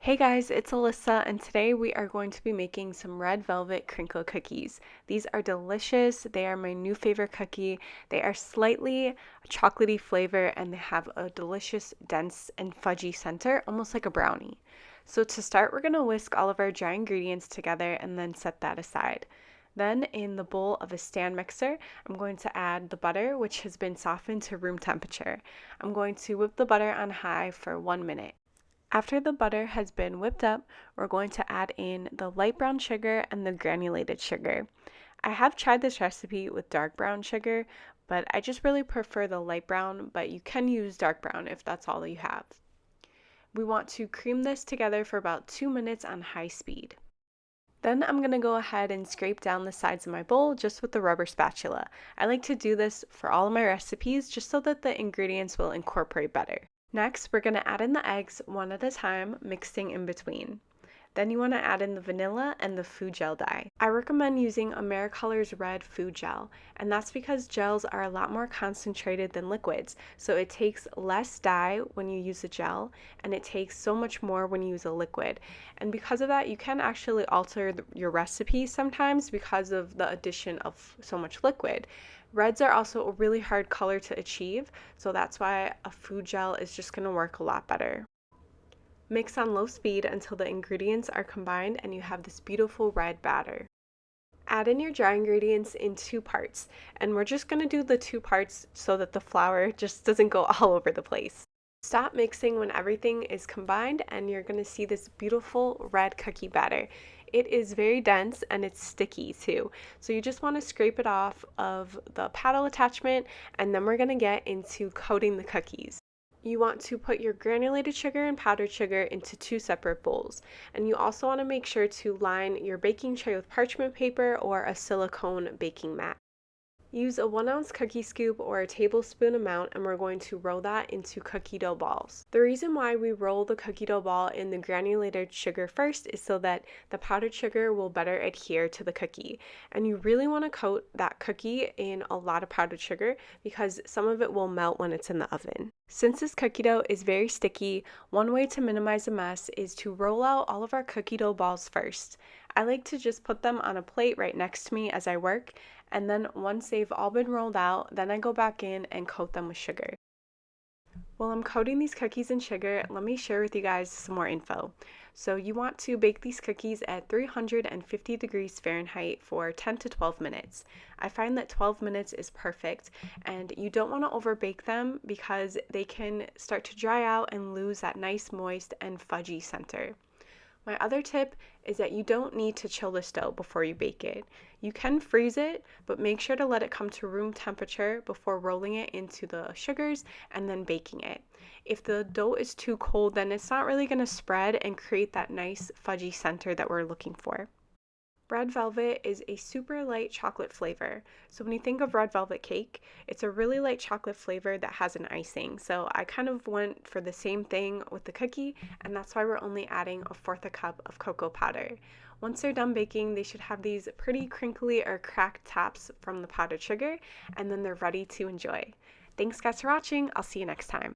Hey guys, it's Alyssa, and today we are going to be making some red velvet crinkle cookies. These are delicious. They are my new favorite cookie. They are slightly chocolatey flavor and they have a delicious, dense, and fudgy center, almost like a brownie. So to start, we're going to whisk all of our dry ingredients together and then set that aside. Then in the bowl of a stand mixer, I'm going to add the butter, which has been softened to room temperature. I'm going to whip the butter on high for 1 minute. After the butter has been whipped up, we're going to add in the light brown sugar and the granulated sugar. I have tried this recipe with dark brown sugar, but I just really prefer the light brown, but you can use dark brown if that's all you have. We want to cream this together for about 2 minutes on high speed. Then I'm going to go ahead and scrape down the sides of my bowl just with the rubber spatula. I like to do this for all of my recipes just so that the ingredients will incorporate better. Next, we're going to add in the eggs one at a time, mixing in between. Then you want to add in the vanilla and the food gel dye. I recommend using Americolor's red food gel, and that's because gels are a lot more concentrated than liquids, so it takes less dye when you use a gel, and it takes so much more when you use a liquid. And because of that, you can actually alter your recipe sometimes because of the addition of so much liquid. Reds are also a really hard color to achieve, so that's why a food gel is just going to work a lot better. Mix on low speed until the ingredients are combined and you have this beautiful red batter. Add in your dry ingredients in 2 parts, and we're just going to do the 2 parts so that the flour just doesn't go all over the place. Stop mixing when everything is combined and you're going to see this beautiful red cookie batter. It is very dense and it's sticky too. So you just want to scrape it off of the paddle attachment, and then we're going to get into coating the cookies. You want to put your granulated sugar and powdered sugar into 2 separate bowls. And you also want to make sure to line your baking tray with parchment paper or a silicone baking mat. Use a 1-ounce cookie scoop or a tablespoon amount, and we're going to roll that into cookie dough balls. The reason why we roll the cookie dough ball in the granulated sugar first is so that the powdered sugar will better adhere to the cookie. And you really want to coat that cookie in a lot of powdered sugar because some of it will melt when it's in the oven. Since this cookie dough is very sticky, one way to minimize a mess is to roll out all of our cookie dough balls first. I like to just put them on a plate right next to me as I work, and then once they've all been rolled out, then I go back in and coat them with sugar. While I'm coating these cookies in sugar, let me share with you guys some more info. So you want to bake these cookies at 350 degrees Fahrenheit for 10 to 12 minutes. I find that 12 minutes is perfect, and you don't want to overbake them because they can start to dry out and lose that nice moist and fudgy center. My other tip is that you don't need to chill this dough before you bake it. You can freeze it, but make sure to let it come to room temperature before rolling it into the sugars and then baking it. If the dough is too cold, then it's not really going to spread and create that nice fudgy center that we're looking for. Red velvet is a super light chocolate flavor. So when you think of red velvet cake, it's a really light chocolate flavor that has an icing. So I kind of went for the same thing with the cookie, and that's why we're only adding 1/4 cup of cocoa powder. Once they're done baking, they should have these pretty crinkly or cracked tops from the powdered sugar, and then they're ready to enjoy. Thanks guys for watching. I'll see you next time.